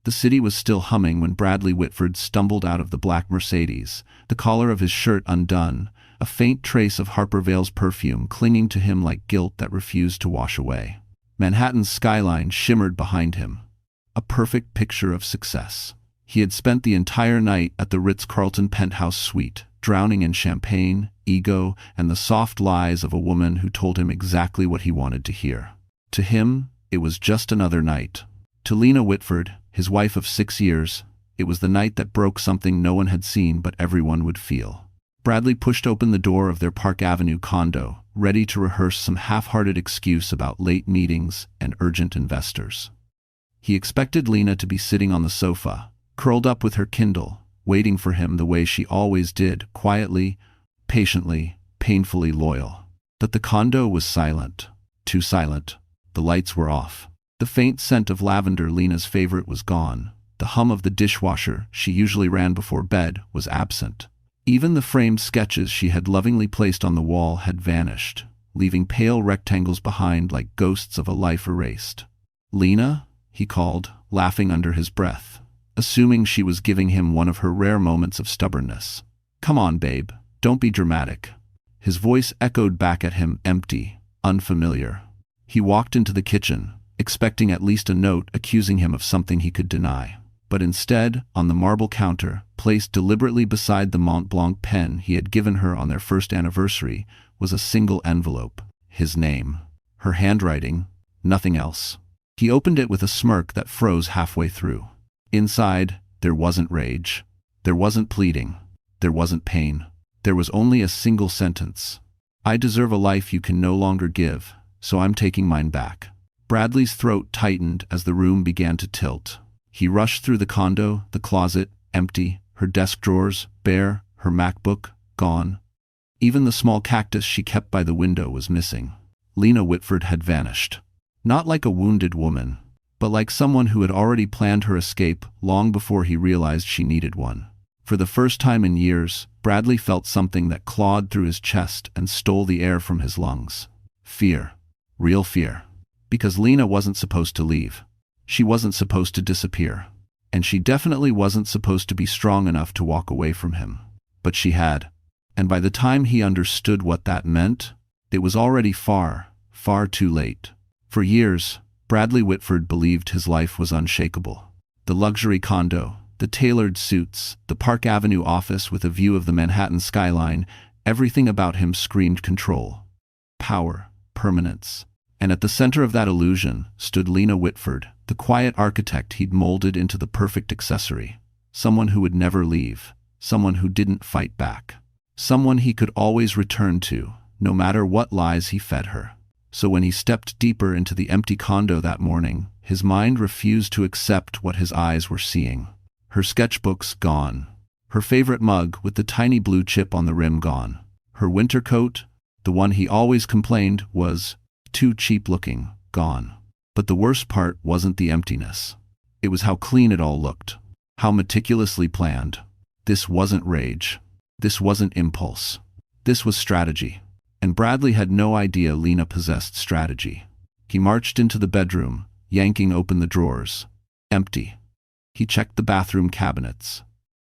The city was still humming when Bradley Whitford stumbled out of the black Mercedes, the collar of his shirt undone, a faint trace of Harper Vale's perfume clinging to him like guilt that refused to wash away. Manhattan's skyline shimmered behind him, a perfect picture of success. He had spent the entire night at the Ritz-Carlton penthouse suite, drowning in champagne, ego, and the soft lies of a woman who told him exactly what he wanted to hear. To him, it was just another night. To Lena Whitford, his wife of 6 years, it was the night that broke something no one had seen but everyone would feel. Bradley pushed open the door of their Park Avenue condo, ready to rehearse some half-hearted excuse about late meetings and urgent investors. He expected Lena to be sitting on the sofa, curled up with her Kindle, waiting for him the way she always did, quietly, patiently, painfully loyal. But the condo was silent. Too silent. The lights were off. The faint scent of lavender, Lena's favorite, was gone. The hum of the dishwasher she usually ran before bed was absent. Even the framed sketches she had lovingly placed on the wall had vanished, leaving pale rectangles behind like ghosts of a life erased. "Lena?" he called, laughing under his breath, assuming she was giving him one of her rare moments of stubbornness. "Come on, babe. Don't be dramatic." His voice echoed back at him, empty, unfamiliar. He walked into the kitchen, expecting at least a note accusing him of something he could deny. But instead, on the marble counter, placed deliberately beside the Mont Blanc pen he had given her on their first anniversary, was a single envelope. His name. Her handwriting. Nothing else. He opened it with a smirk that froze halfway through. Inside, there wasn't rage. There wasn't pleading. There wasn't pain. There was only a single sentence. "I deserve a life you can no longer give, so I'm taking mine back." Bradley's throat tightened as the room began to tilt. He rushed through the condo, the closet, empty, her desk drawers, bare, her MacBook, gone. Even the small cactus she kept by the window was missing. Lena Whitford had vanished. Not like a wounded woman, but like someone who had already planned her escape long before he realized she needed one. For the first time in years, Bradley felt something that clawed through his chest and stole the air from his lungs. Fear. Real fear. Because Lena wasn't supposed to leave. She wasn't supposed to disappear. And she definitely wasn't supposed to be strong enough to walk away from him. But she had. And by the time he understood what that meant, it was already far, far too late. For years, Bradley Whitford believed his life was unshakable. The luxury condo, the tailored suits, the Park Avenue office with a view of the Manhattan skyline, everything about him screamed control, power, permanence. And at the center of that illusion stood Lena Whitford, the quiet architect he'd molded into the perfect accessory. Someone who would never leave. Someone who didn't fight back. Someone he could always return to, no matter what lies he fed her. So when he stepped deeper into the empty condo that morning, his mind refused to accept what his eyes were seeing. Her sketchbooks gone. Her favorite mug with the tiny blue chip on the rim gone. Her winter coat, the one he always complained was too cheap-looking, gone. But the worst part wasn't the emptiness. It was how clean it all looked. How meticulously planned. This wasn't rage. This wasn't impulse. This was strategy. And Bradley had no idea Lena possessed strategy. He marched into the bedroom, yanking open the drawers. Empty. He checked the bathroom cabinets.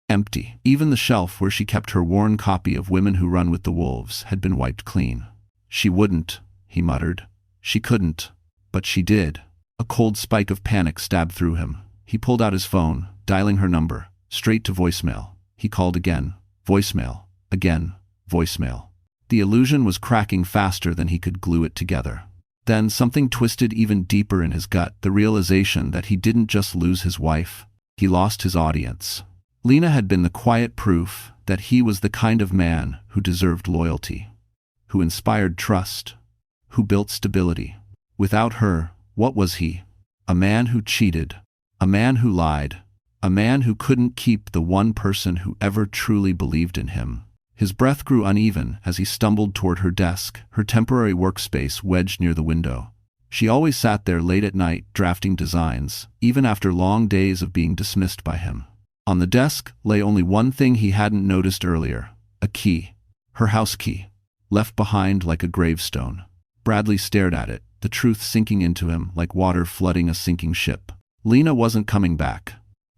Empty. Even the shelf where she kept her worn copy of Women Who Run with the Wolves had been wiped clean. She wouldn't, he muttered. She couldn't. But she did. A cold spike of panic stabbed through him. He pulled out his phone, dialing her number, straight to voicemail. He called again. Voicemail. Again. Voicemail. The illusion was cracking faster than he could glue it together. Then something twisted even deeper in his gut, the realization that he didn't just lose his wife. He lost his audience. Lena had been the quiet proof that he was the kind of man who deserved loyalty, who inspired trust, who built stability. Without her, what was he? A man who cheated, a man who lied, a man who couldn't keep the one person who ever truly believed in him. His breath grew uneven as he stumbled toward her desk, her temporary workspace wedged near the window. She always sat there late at night drafting designs, even after long days of being dismissed by him. On the desk lay only one thing he hadn't noticed earlier, a key. Her house key, left behind like a gravestone. Bradley stared at it, the truth sinking into him like water flooding a sinking ship. Lena wasn't coming back.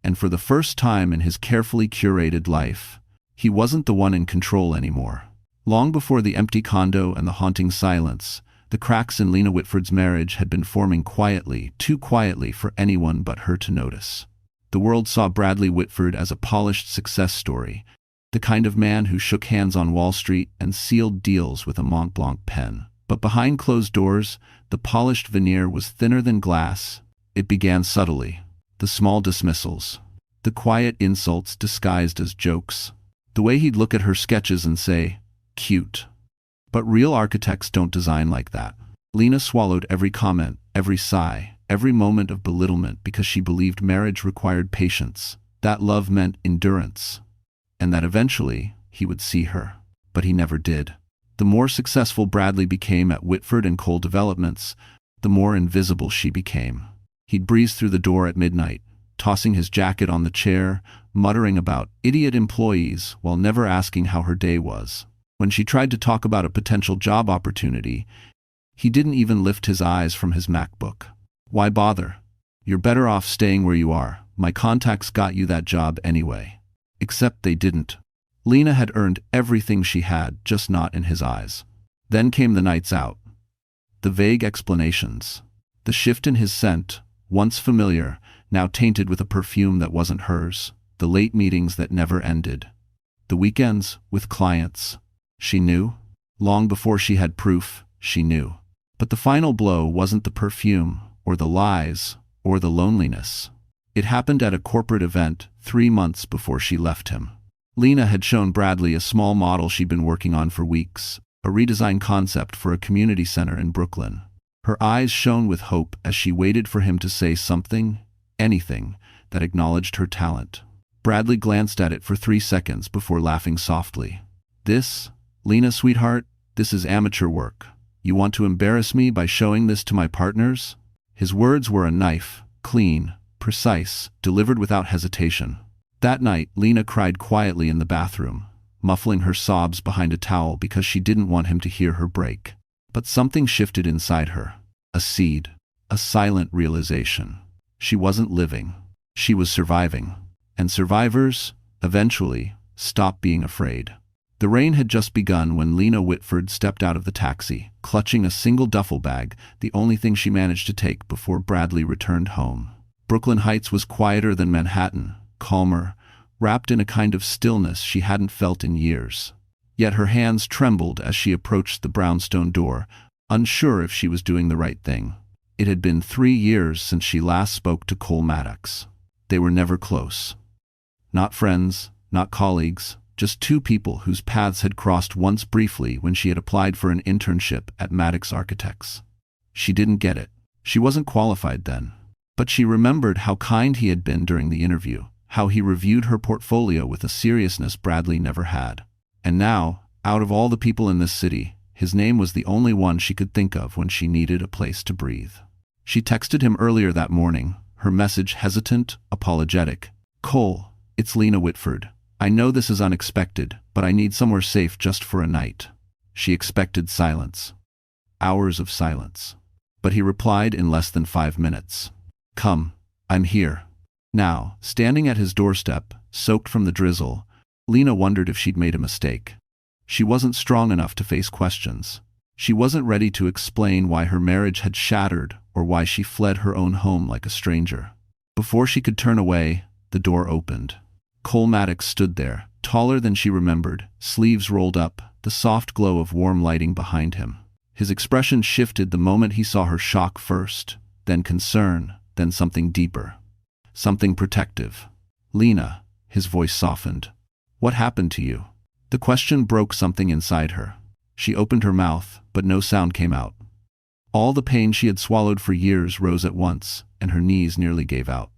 And for the first time in his carefully curated life, he wasn't the one in control anymore. Long before the empty condo and the haunting silence, the cracks in Lena Whitford's marriage had been forming quietly, too quietly for anyone but her to notice. The world saw Bradley Whitford as a polished success story, the kind of man who shook hands on Wall Street and sealed deals with a Mont Blanc pen. But behind closed doors, the polished veneer was thinner than glass. It began subtly. The small dismissals. The quiet insults disguised as jokes. The way he'd look at her sketches and say, "Cute." But real architects don't design like that. Lena swallowed every comment, every sigh, every moment of belittlement because she believed marriage required patience, that love meant endurance, and that eventually he would see her. But he never did. The more successful Bradley became at Whitford and Cole Developments, the more invisible she became. He'd breeze through the door at midnight, tossing his jacket on the chair, muttering about idiot employees while never asking how her day was. When she tried to talk about a potential job opportunity, he didn't even lift his eyes from his MacBook. "Why bother? You're better off staying where you are. My contacts got you that job anyway." Except they didn't. Lena had earned everything she had, just not in his eyes. Then came the nights out. The vague explanations. The shift in his scent, once familiar, now tainted with a perfume that wasn't hers. The late meetings that never ended. The weekends with clients. She knew. Long before she had proof, she knew. But the final blow wasn't the perfume, or the lies, or the loneliness. It happened at a corporate event 3 months before she left him. Lena had shown Bradley a small model she'd been working on for weeks, a redesigned concept for a community center in Brooklyn. Her eyes shone with hope as she waited for him to say something, anything, that acknowledged her talent. Bradley glanced at it for 3 seconds before laughing softly. "This, Lena, sweetheart, this is amateur work. You want to embarrass me by showing this to my partners?" His words were a knife, clean, precise, delivered without hesitation. That night, Lena cried quietly in the bathroom, muffling her sobs behind a towel because she didn't want him to hear her break. But something shifted inside her. A seed. A silent realization. She wasn't living. She was surviving. And survivors, eventually, stop being afraid. The rain had just begun when Lena Whitford stepped out of the taxi, clutching a single duffel bag, the only thing she managed to take before Bradley returned home. Brooklyn Heights was quieter than Manhattan, calmer, wrapped in a kind of stillness she hadn't felt in years. Yet her hands trembled as she approached the brownstone door, unsure if she was doing the right thing. It had been 3 years since she last spoke to Cole Maddox. They were never close. Not friends, not colleagues, just 2 people whose paths had crossed once briefly when she had applied for an internship at Maddox Architects. She didn't get it. She wasn't qualified then. But she remembered how kind he had been during the interview, how he reviewed her portfolio with a seriousness Bradley never had. And now, out of all the people in this city, his name was the only one she could think of when she needed a place to breathe. She texted him earlier that morning, her message hesitant, apologetic. "Cole, it's Lena Whitford. I know this is unexpected, but I need somewhere safe just for a night." She expected silence. Hours of silence. But he replied in less than 5 minutes. "Come, I'm here." Now, standing at his doorstep, soaked from the drizzle, Lena wondered if she'd made a mistake. She wasn't strong enough to face questions. She wasn't ready to explain why her marriage had shattered or why she fled her own home like a stranger. Before she could turn away, the door opened. Cole Maddox stood there, taller than she remembered, sleeves rolled up, the soft glow of warm lighting behind him. His expression shifted the moment he saw her, shock first, then concern, then something deeper. Something protective. "Lena," his voice softened. "What happened to you?" The question broke something inside her. She opened her mouth, but no sound came out. All the pain she had swallowed for years rose at once, and her knees nearly gave out.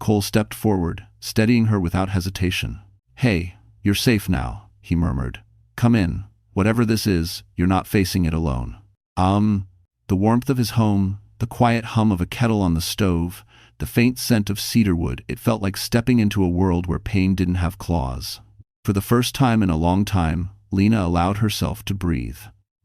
Cole stepped forward, steadying her without hesitation. "Hey, you're safe now," he murmured. "Come in. Whatever this is, you're not facing it alone." The warmth of his home, the quiet hum of a kettle on the stove, the faint scent of cedarwood, it felt like stepping into a world where pain didn't have claws. For the first time in a long time, Lena allowed herself to breathe.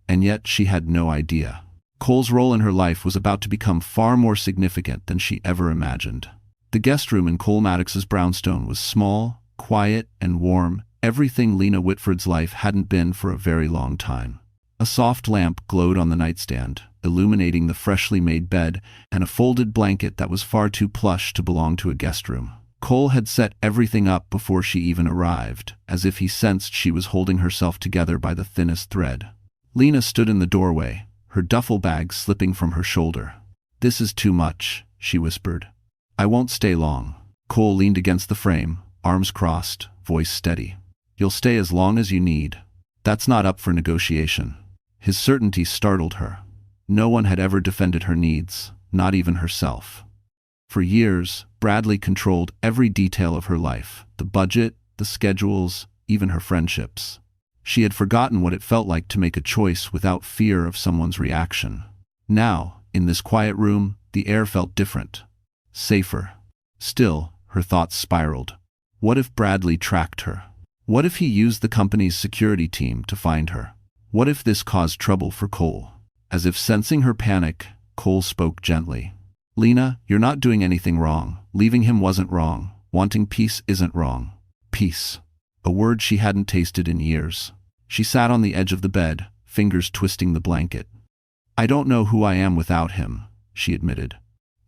And yet she had no idea. Cole's role in her life was about to become far more significant than she ever imagined. The guest room in Cole Maddox's brownstone was small, quiet, and warm, everything Lena Whitford's life hadn't been for a very long time. A soft lamp glowed on the nightstand, illuminating the freshly made bed and a folded blanket that was far too plush to belong to a guest room. Cole had set everything up before she even arrived, as if he sensed she was holding herself together by the thinnest thread. Lena stood in the doorway, her duffel bag slipping from her shoulder. "This is too much," she whispered. "I won't stay long." Cole leaned against the frame, arms crossed, voice steady. "You'll stay as long as you need. That's not up for negotiation." His certainty startled her. No one had ever defended her needs, not even herself. For years, Bradley controlled every detail of her life, the budget, the schedules, even her friendships. She had forgotten what it felt like to make a choice without fear of someone's reaction. Now, in this quiet room, the air felt different. Safer. Still, her thoughts spiraled. What if Bradley tracked her? What if he used the company's security team to find her? What if this caused trouble for Cole? As if sensing her panic, Cole spoke gently. "Lena, you're not doing anything wrong. Leaving him wasn't wrong. Wanting peace isn't wrong." Peace. A word she hadn't tasted in years. She sat on the edge of the bed, fingers twisting the blanket. "I don't know who I am without him," she admitted.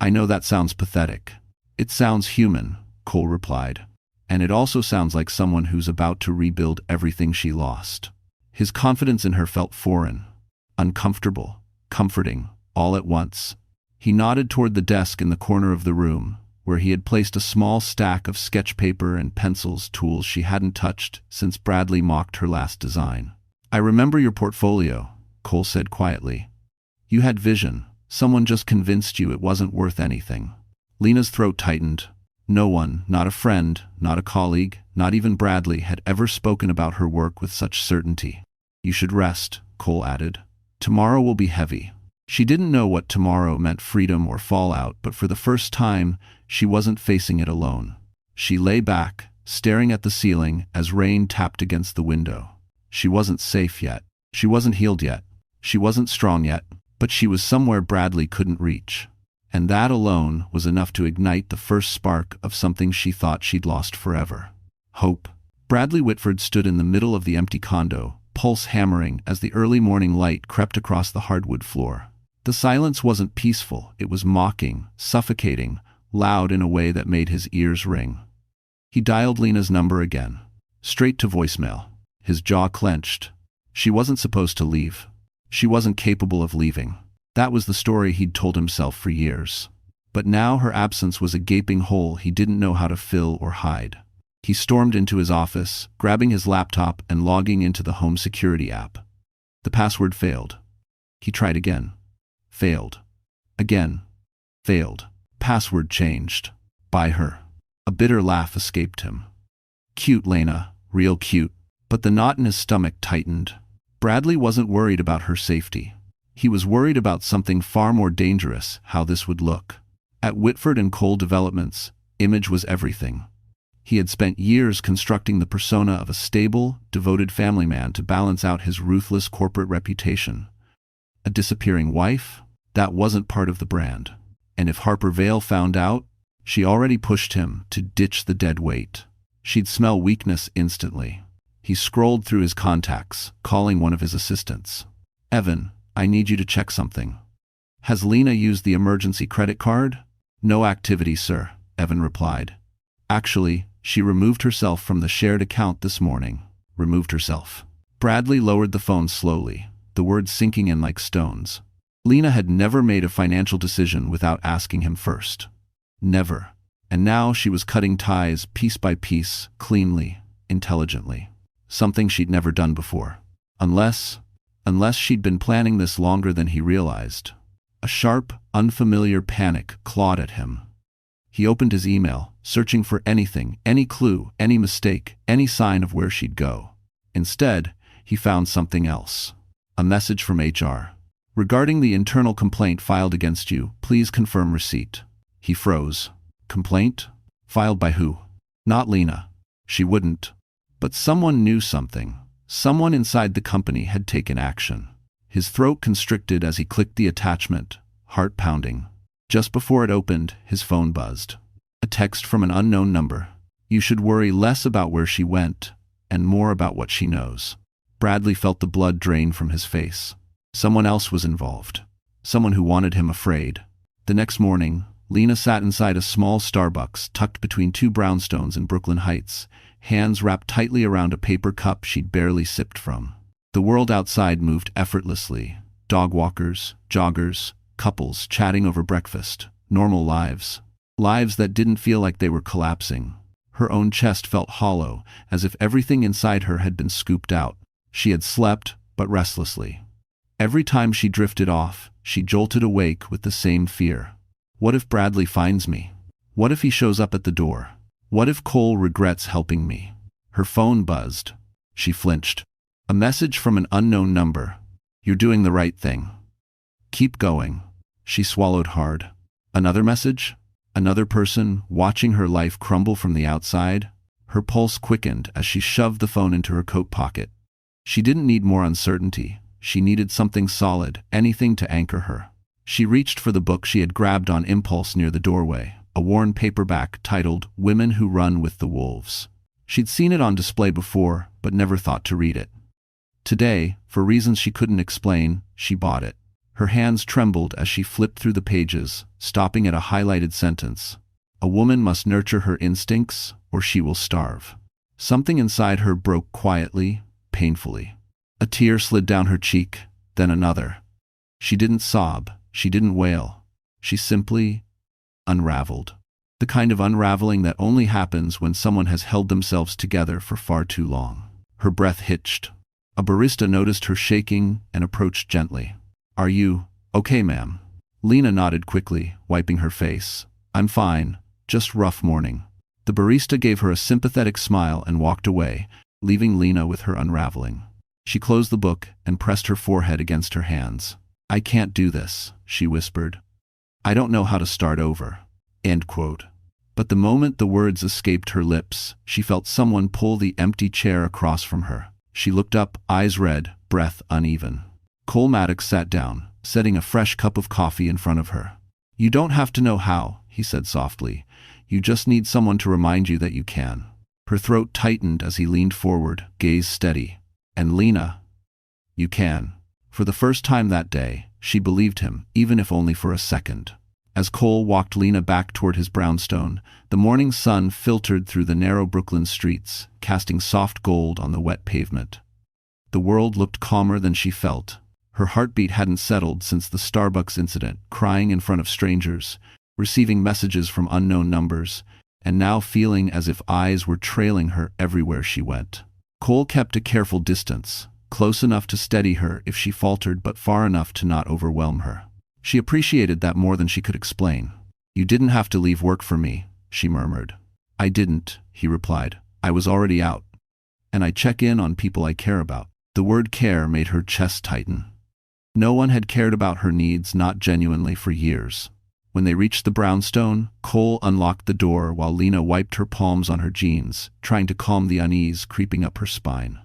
"I know that sounds pathetic." "It sounds human," Cole replied. "And it also sounds like someone who's about to rebuild everything she lost." His confidence in her felt foreign, uncomfortable, comforting, all at once. He nodded toward the desk in the corner of the room, where he had placed a small stack of sketch paper and pencils, tools she hadn't touched since Bradley mocked her last design. "I remember your portfolio," Cole said quietly. "You had vision. Someone just convinced you it wasn't worth anything." Lena's throat tightened. No one, not a friend, not a colleague, not even Bradley, had ever spoken about her work with such certainty. "You should rest," Cole added. "Tomorrow will be heavy." She didn't know what tomorrow meant, freedom or fallout, but for the first time, she wasn't facing it alone. She lay back, staring at the ceiling as rain tapped against the window. She wasn't safe yet. She wasn't healed yet. She wasn't strong yet, but she was somewhere Bradley couldn't reach. And that alone was enough to ignite the first spark of something she thought she'd lost forever. Hope. Bradley Whitford stood in the middle of the empty condo, pulse hammering as the early morning light crept across the hardwood floor. The silence wasn't peaceful, it was mocking, suffocating, loud in a way that made his ears ring. He dialed Lena's number again. Straight to voicemail. His jaw clenched. She wasn't supposed to leave. She wasn't capable of leaving. That was the story he'd told himself for years. But now her absence was a gaping hole he didn't know how to fill or hide. He stormed into his office, grabbing his laptop and logging into the home security app. The password failed. He tried again. Failed. Again. Failed. Password changed. By her. A bitter laugh escaped him. Cute, Lena. Real cute. But the knot in his stomach tightened. Bradley wasn't worried about her safety. He was worried about something far more dangerous, how this would look. At Whitford and Cole Developments, image was everything. He had spent years constructing the persona of a stable, devoted family man to balance out his ruthless corporate reputation. A disappearing wife? That wasn't part of the brand. And if Harper Vale found out, she already pushed him to ditch the dead weight. She'd smell weakness instantly. He scrolled through his contacts, calling one of his assistants. "Evan, I need you to check something." "Has Lena used the emergency credit card?" "No activity, sir," Evan replied. "Actually, she removed herself from the shared account this morning." Removed herself. Bradley lowered the phone slowly, the words sinking in like stones. Lena had never made a financial decision without asking him first. Never. And now she was cutting ties piece by piece, cleanly, intelligently. Something she'd never done before. Unless she'd been planning this longer than he realized. A sharp, unfamiliar panic clawed at him. He opened his email, searching for anything, any clue, any mistake, any sign of where she'd go. Instead, he found something else. A message from HR. "Regarding the internal complaint filed against you, please confirm receipt." He froze. Complaint? Filed by who? Not Lena. She wouldn't. But someone knew something. Someone inside the company had taken action. His throat constricted as he clicked the attachment, heart pounding. Just before it opened, his phone buzzed. A text from an unknown number. You should worry less about where she went and more about what she knows. Bradley felt the blood drain from his face. Someone else was involved. Someone who wanted him afraid. The next morning, Lena sat inside a small Starbucks tucked between two brownstones in Brooklyn Heights, hands wrapped tightly around a paper cup she'd barely sipped from. The world outside moved effortlessly. Dog walkers, joggers, couples chatting over breakfast. Normal lives. Lives that didn't feel like they were collapsing. Her own chest felt hollow, as if everything inside her had been scooped out. She had slept, but restlessly. Every time she drifted off, she jolted awake with the same fear. What if Bradley finds me? What if he shows up at the door? What if Cole regrets helping me? Her phone buzzed. She flinched. A message from an unknown number. You're doing the right thing. Keep going. She swallowed hard. Another message? Another person watching her life crumble from the outside? Her pulse quickened as she shoved the phone into her coat pocket. She didn't need more uncertainty. She needed something solid, anything to anchor her. She reached for the book she had grabbed on impulse near the doorway, a worn paperback titled Women Who Run with the Wolves. She'd seen it on display before, but never thought to read it. Today, for reasons she couldn't explain, she bought it. Her hands trembled as she flipped through the pages, stopping at a highlighted sentence. A woman must nurture her instincts, or she will starve. Something inside her broke quietly, painfully. A tear slid down her cheek, then another. She didn't sob, she didn't wail. She simply unraveled. The kind of unraveling that only happens when someone has held themselves together for far too long. Her breath hitched. A barista noticed her shaking and approached gently. Are you okay, ma'am? Lena nodded quickly, wiping her face. I'm fine, just rough morning. The barista gave her a sympathetic smile and walked away, leaving Lena with her unraveling. She closed the book and pressed her forehead against her hands. I can't do this, she whispered. I don't know how to start over. End quote. But the moment the words escaped her lips, she felt someone pull the empty chair across from her. She looked up, eyes red, breath uneven. Cole Maddox sat down, setting a fresh cup of coffee in front of her. You don't have to know how, he said softly. You just need someone to remind you that you can. Her throat tightened as he leaned forward, gaze steady. And Lena, you can. For the first time that day, she believed him, even if only for a second. As Cole walked Lena back toward his brownstone, the morning sun filtered through the narrow Brooklyn streets, casting soft gold on the wet pavement. The world looked calmer than she felt. Her heartbeat hadn't settled since the Starbucks incident, crying in front of strangers, receiving messages from unknown numbers, and now feeling as if eyes were trailing her everywhere she went. Cole kept a careful distance, close enough to steady her if she faltered but far enough to not overwhelm her. She appreciated that more than she could explain. You didn't have to leave work for me, she murmured. I didn't, he replied. I was already out. And I check in on people I care about. The word care made her chest tighten. No one had cared about her needs, not genuinely, for years. When they reached the brownstone, Cole unlocked the door while Lena wiped her palms on her jeans, trying to calm the unease creeping up her spine.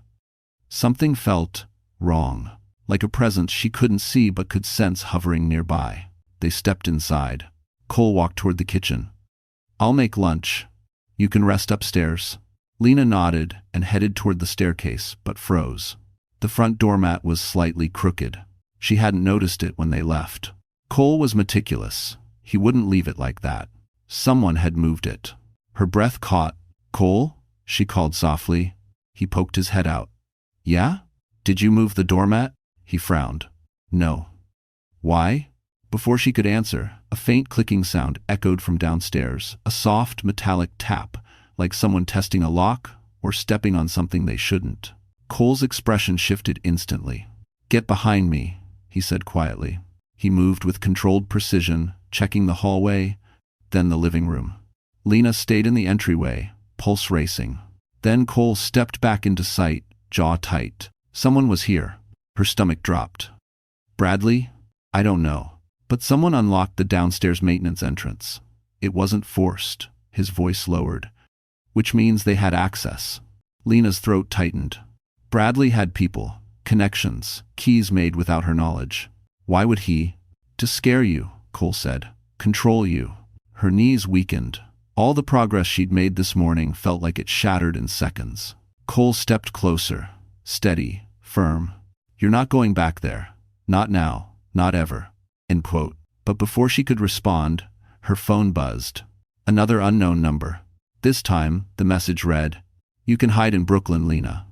Something felt wrong, like a presence she couldn't see but could sense hovering nearby. They stepped inside. Cole walked toward the kitchen. I'll make lunch. You can rest upstairs. Lena nodded and headed toward the staircase, but froze. The front doormat was slightly crooked. She hadn't noticed it when they left. Cole was meticulous. He wouldn't leave it like that. Someone had moved it. Her breath caught. Cole? She called softly. He poked his head out. Yeah? Did you move the doormat? He frowned. No. Why? Before she could answer, a faint clicking sound echoed from downstairs, a soft metallic tap, like someone testing a lock or stepping on something they shouldn't. Cole's expression shifted instantly. Get behind me, he said quietly. He moved with controlled precision, checking the hallway, then the living room. Lena stayed in the entryway, pulse racing. Then Cole stepped back into sight, jaw tight. Someone was here. Her stomach dropped. Bradley? I don't know. But someone unlocked the downstairs maintenance entrance. It wasn't forced. His voice lowered. Which means they had access. Lena's throat tightened. Bradley had people, connections, keys made without her knowledge. Why would he? To scare you, Cole said. Control you. Her knees weakened. All the progress she'd made this morning felt like it shattered in seconds. Cole stepped closer, steady, firm. "You're not going back there. Not now, not ever." End quote. But before she could respond, her phone buzzed. Another unknown number. This time, the message read, "You can hide in Brooklyn, Lena.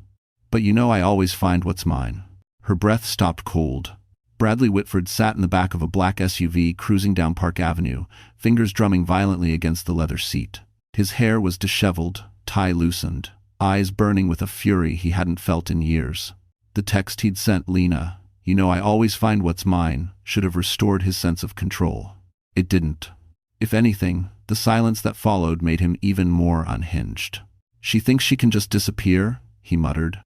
But you know I always find what's mine." Her breath stopped cold. Bradley Whitford sat in the back of a black SUV cruising down Park Avenue, fingers drumming violently against the leather seat. His hair was disheveled, tie loosened, eyes burning with a fury he hadn't felt in years. The text he'd sent Lena, "You know I always find what's mine," should have restored his sense of control. It didn't. If anything, the silence that followed made him even more unhinged. "She thinks she can just disappear," he muttered.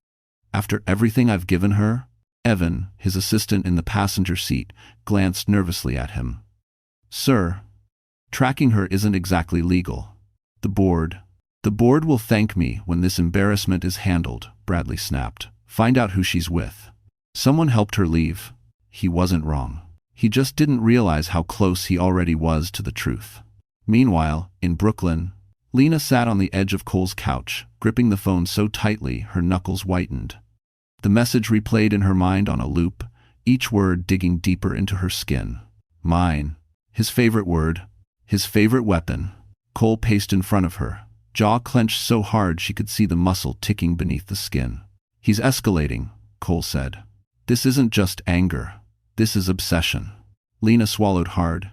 "After everything I've given her?" Evan, his assistant in the passenger seat, glanced nervously at him. "Sir, tracking her isn't exactly legal. The board will thank me when this embarrassment is handled," Bradley snapped. "Find out who she's with." Someone helped her leave. He wasn't wrong. He just didn't realize how close he already was to the truth. Meanwhile, in Brooklyn, Lena sat on the edge of Cole's couch, gripping the phone so tightly her knuckles whitened. The message replayed in her mind on a loop, each word digging deeper into her skin. Mine. His favorite word. His favorite weapon. Cole paced in front of her, jaw clenched so hard she could see the muscle ticking beneath the skin. "He's escalating," Cole said. "This isn't just anger. This is obsession." Lena swallowed hard.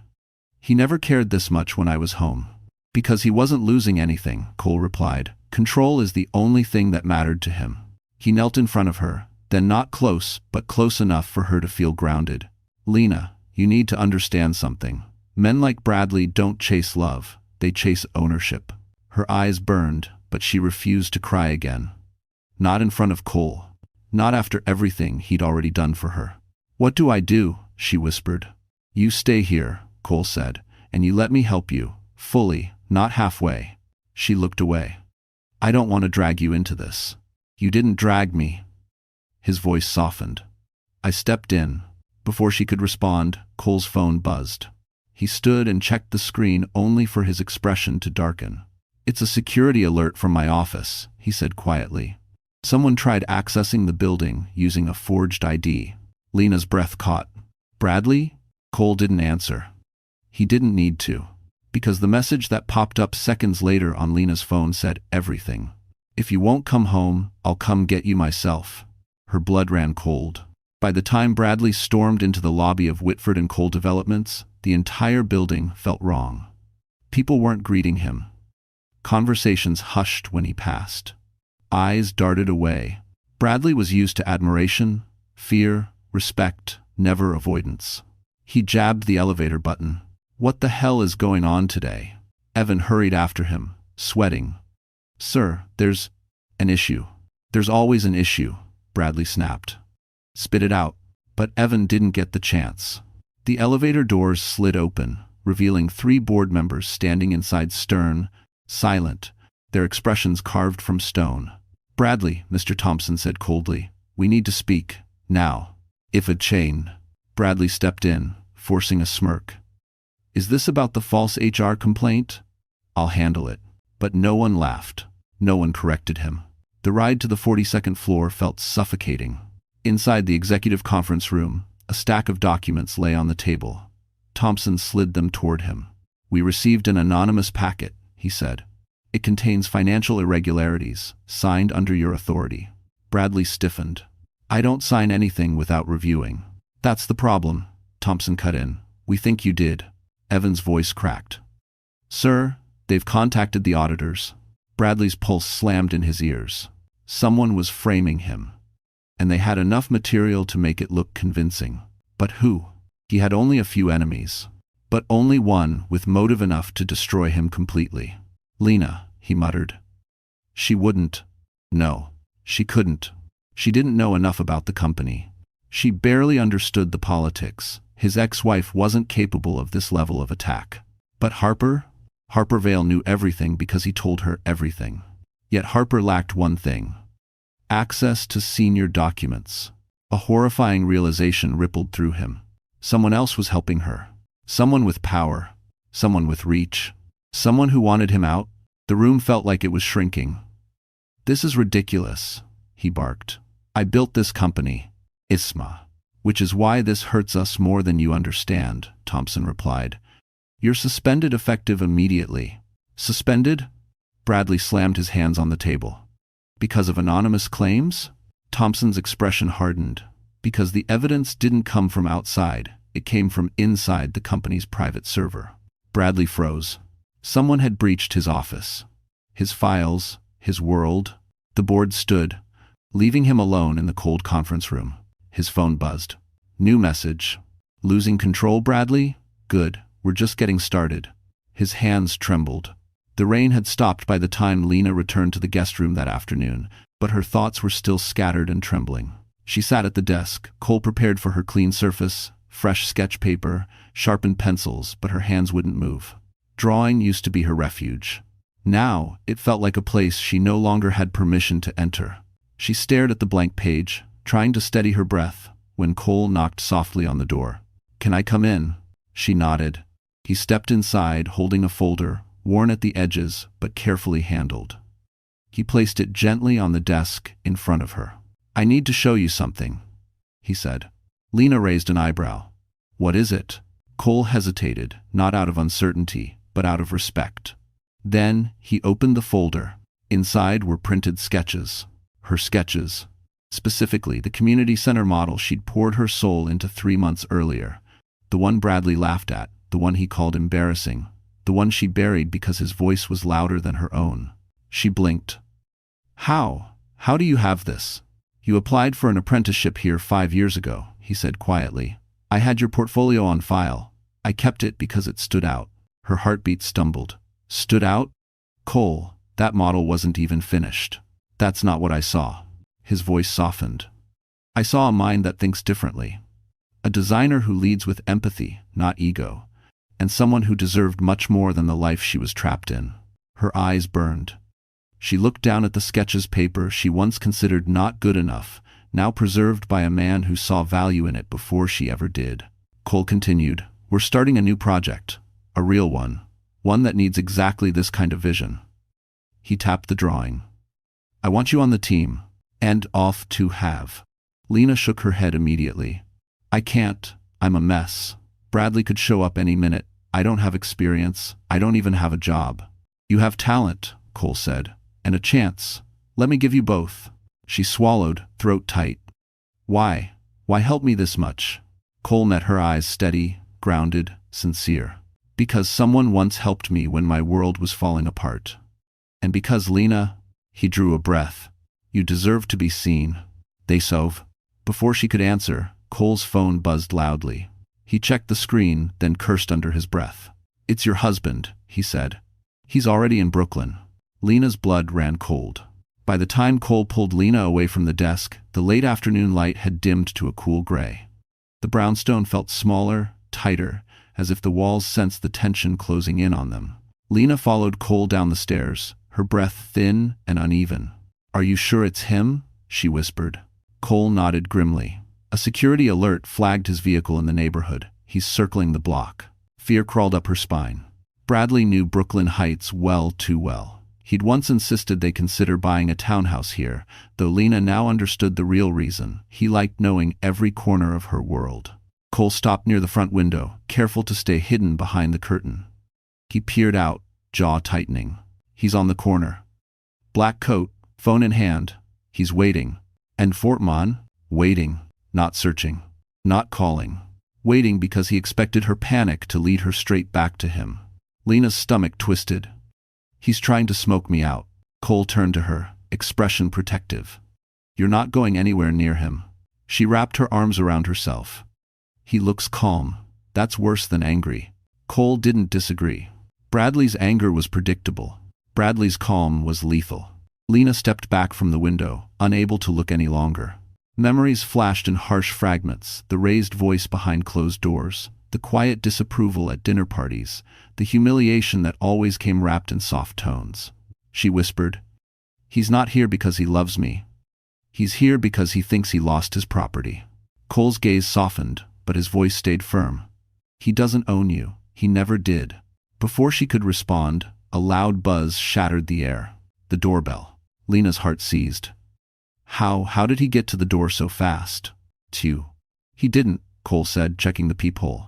"He never cared this much when I was home." "Because he wasn't losing anything," Cole replied. "Control is the only thing that mattered to him." He knelt in front of her, then not close, but close enough for her to feel grounded. "Lena, you need to understand something. Men like Bradley don't chase love, they chase ownership." Her eyes burned, but she refused to cry again. Not in front of Cole. Not after everything he'd already done for her. "What do I do?" she whispered. "You stay here," Cole said, "and you let me help you, fully, not halfway." She looked away. "I don't want to drag you into this." "You didn't drag me." His voice softened. "I stepped in." Before she could respond, Cole's phone buzzed. He stood and checked the screen only for his expression to darken. "It's a security alert from my office," he said quietly. "Someone tried accessing the building using a forged ID." Lena's breath caught. "Bradley?" Cole didn't answer. He didn't need to, because the message that popped up seconds later on Lena's phone said everything. "If you won't come home, I'll come get you myself." Her blood ran cold. By the time Bradley stormed into the lobby of Whitford and Cole Developments, the entire building felt wrong. People weren't greeting him. Conversations hushed when he passed. Eyes darted away. Bradley was used to admiration, fear, respect, never avoidance. He jabbed the elevator button. "What the hell is going on today?" Evan hurried after him, sweating. "Sir, there's an issue." "There's always an issue," Bradley snapped. "Spit it out." But Evan didn't get the chance. The elevator doors slid open, revealing 3 board members standing inside, stern, silent, their expressions carved from stone. "Bradley," Mr. Thompson said coldly, "we need to speak, now." "If a chain." Bradley stepped in, forcing a smirk. "Is this about the false HR complaint?" "I'll handle it." But no one laughed. No one corrected him. The ride to the 42nd floor felt suffocating. Inside the executive conference room, a stack of documents lay on the table. Thompson slid them toward him. "We received an anonymous packet," he said. "It contains financial irregularities, signed under your authority." Bradley stiffened. "I don't sign anything without reviewing." "That's the problem," Thompson cut in. "We think you did." Evan's voice cracked. "Sir, they've contacted the auditors." Bradley's pulse slammed in his ears. Someone was framing him. And they had enough material to make it look convincing. But who? He had only a few enemies. But only one with motive enough to destroy him completely. "Lena," he muttered. "She wouldn't." No, she couldn't. She didn't know enough about the company. She barely understood the politics. His ex-wife wasn't capable of this level of attack. But Harper? Harper Vale knew everything because he told her everything. Yet Harper lacked one thing: access to senior documents. A horrifying realization rippled through him. Someone else was helping her. Someone with power. Someone with reach. Someone who wanted him out? The room felt like it was shrinking. "This is ridiculous," he barked. "I built this company, ISMA. Which is why this hurts us more than you understand," Thompson replied. "You're suspended effective immediately." "Suspended?" Bradley slammed his hands on the table. "Because of anonymous claims?" Thompson's expression hardened. "Because the evidence didn't come from outside, it came from inside the company's private server." Bradley froze. Someone had breached his office. His files, his world. The board stood, leaving him alone in the cold conference room. His phone buzzed. New message. "Losing control, Bradley? Good, we're just getting started." His hands trembled. The rain had stopped by the time Lena returned to the guest room that afternoon, but her thoughts were still scattered and trembling. She sat at the desk, Cole prepared for her clean surface, fresh sketch paper, sharpened pencils, but her hands wouldn't move. Drawing used to be her refuge. Now, it felt like a place she no longer had permission to enter. She stared at the blank page, trying to steady her breath, when Cole knocked softly on the door. "Can I come in?" She nodded. He stepped inside, holding a folder, worn at the edges, but carefully handled. He placed it gently on the desk in front of her. "I need to show you something," he said. Lena raised an eyebrow. "What is it?" Cole hesitated, not out of uncertainty, but out of respect. Then he opened the folder. Inside were printed sketches. Her sketches. Specifically, the community center model she'd poured her soul into 3 months earlier. The one Bradley laughed at, the one he called embarrassing, the one she buried because his voice was louder than her own. She blinked. How do you have this?" "You applied for an apprenticeship here 5 years ago," he said quietly. "I had your portfolio on file. I kept it because it stood out." Her heartbeat stumbled. "Stood out?" "Cole, that model wasn't even finished." "That's not what I saw." His voice softened. "I saw a mind that thinks differently. A designer who leads with empathy, not ego. And someone who deserved much more than the life she was trapped in." Her eyes burned. She looked down at the sketches paper she once considered not good enough, now preserved by a man who saw value in it before she ever did. Cole continued, "We're starting a new project. A real one. One that needs exactly this kind of vision." He tapped the drawing. "I want you on the team. And off to have." Lena shook her head immediately. "I can't. I'm a mess. Bradley could show up any minute. I don't have experience. I don't even have a job." "You have talent," Cole said, "and a chance. Let me give you both." She swallowed, throat tight. Why help me this much?" Cole met her eyes steady, grounded, sincere. "Because someone once helped me when my world was falling apart. And because Lena," he drew a breath, "you deserve to be seen." They sove. Before she could answer, Cole's phone buzzed loudly. He checked the screen, then cursed under his breath. "It's your husband," he said. "He's already in Brooklyn." Lena's blood ran cold. By the time Cole pulled Lena away from the desk, the late afternoon light had dimmed to a cool gray. The brownstone felt smaller, tighter, as if the walls sensed the tension closing in on them. Lena followed Cole down the stairs, her breath thin and uneven. "Are you sure it's him?" she whispered. Cole nodded grimly. A security alert flagged his vehicle in the neighborhood. "He's circling the block." Fear crawled up her spine. Bradley knew Brooklyn Heights well too well. He'd once insisted they consider buying a townhouse here, though Lena now understood the real reason. He liked knowing every corner of her world. Cole stopped near the front window, careful to stay hidden behind the curtain. He peered out, jaw tightening. He's on the corner. Black coat, phone in hand. He's waiting. And Fortman? Waiting, not searching, not calling. Waiting because he expected her panic to lead her straight back to him. Lena's stomach twisted. "He's trying to smoke me out." Cole turned to her, expression protective. "You're not going anywhere near him." She wrapped her arms around herself. "He looks calm. That's worse than angry." Cole didn't disagree. Bradley's anger was predictable. Bradley's calm was lethal. Lena stepped back from the window, unable to look any longer. Memories flashed in harsh fragments, the raised voice behind closed doors, the quiet disapproval at dinner parties, the humiliation that always came wrapped in soft tones. She whispered, "He's not here because he loves me. He's here because he thinks he lost his property." Cole's gaze softened, but his voice stayed firm. "He doesn't own you. He never did." Before she could respond, a loud buzz shattered the air. The doorbell. Lena's heart seized. How did he get to the door so fast? He didn't, Cole said, checking the peephole.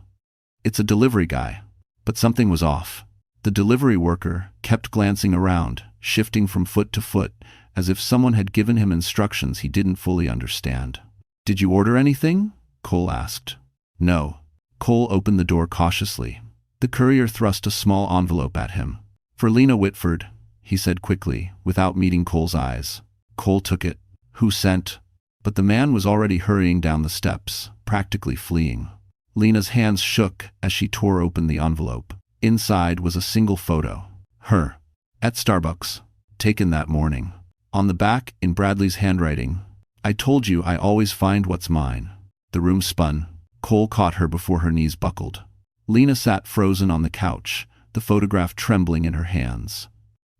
It's a delivery guy. But something was off. The delivery worker kept glancing around, shifting from foot to foot, as if someone had given him instructions he didn't fully understand. Did you order anything? Cole asked. No. Cole opened the door cautiously. The courier thrust a small envelope at him. For Lena Whitford, he said quickly, without meeting Cole's eyes. Cole took it. Who sent? But the man was already hurrying down the steps, practically fleeing. Lena's hands shook as she tore open the envelope. Inside was a single photo. Her. At Starbucks. Taken that morning. On the back, in Bradley's handwriting, I told you I always find what's mine. The room spun. Cole caught her before her knees buckled. Lena sat frozen on the couch, the photograph trembling in her hands.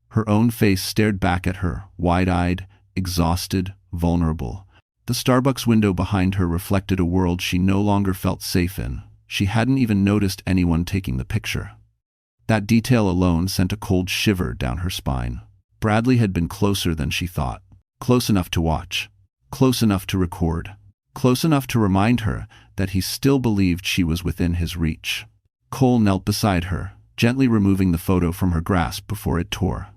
Her own face stared back at her, wide-eyed, exhausted, vulnerable. The Starbucks window behind her reflected a world she no longer felt safe in. She hadn't even noticed anyone taking the picture. That detail alone sent a cold shiver down her spine. Bradley had been closer than she thought. Close enough to watch. Close enough to record. Close enough to remind her that he still believed she was within his reach. Cole knelt beside her, gently removing the photo from her grasp before it tore.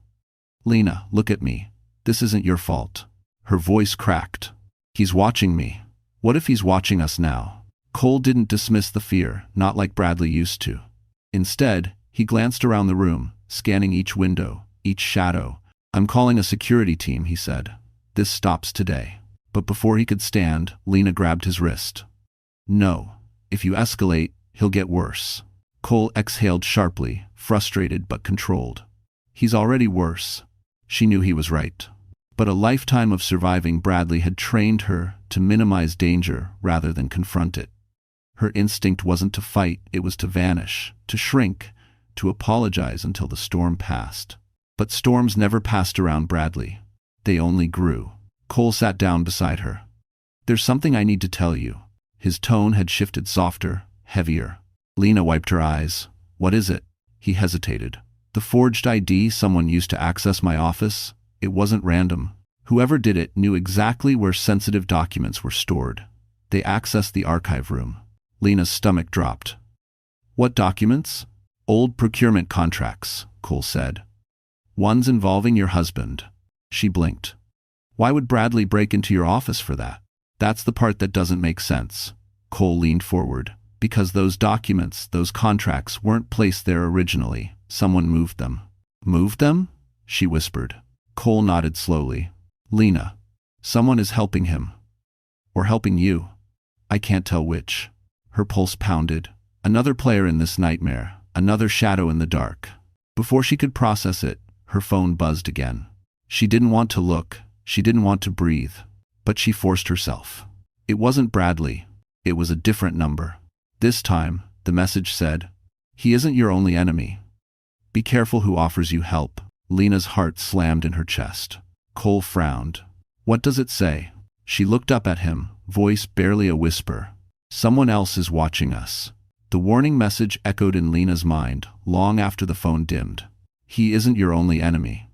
Lena, look at me. This isn't your fault. Her voice cracked. He's watching me. What if he's watching us now? Cole didn't dismiss the fear, not like Bradley used to. Instead, he glanced around the room, scanning each window, each shadow. I'm calling a security team, he said. This stops today. But before he could stand, Lena grabbed his wrist. No. If you escalate, he'll get worse. Cole exhaled sharply, frustrated but controlled. He's already worse. She knew he was right. But a lifetime of surviving Bradley had trained her to minimize danger rather than confront it. Her instinct wasn't to fight, it was to vanish, to shrink, to apologize until the storm passed. But storms never passed around Bradley. They only grew. Cole sat down beside her. There's something I need to tell you. His tone had shifted softer, heavier. Lena wiped her eyes. What is it? He hesitated. The forged ID someone used to access my office? It wasn't random. Whoever did it knew exactly where sensitive documents were stored. They accessed the archive room. Lena's stomach dropped. What documents? Old procurement contracts, Cole said. Ones involving your husband. She blinked. Why would Bradley break into your office for that? That's the part that doesn't make sense. Cole leaned forward. Because those documents, those contracts, weren't placed there originally. Someone moved them. Moved them? She whispered. Cole nodded slowly. Lena, someone is helping him. Or helping you. I can't tell which. Her pulse pounded. Another player in this nightmare. Another shadow in the dark. Before she could process it, her phone buzzed again. She didn't want to look. She didn't want to breathe. But she forced herself. It wasn't Bradley. It was a different number. This time, the message said, he isn't your only enemy. Be careful who offers you help. Lena's heart slammed in her chest. Cole frowned. What does it say? She looked up at him, voice barely a whisper. Someone else is watching us. The warning message echoed in Lena's mind, long after the phone dimmed. He isn't your only enemy.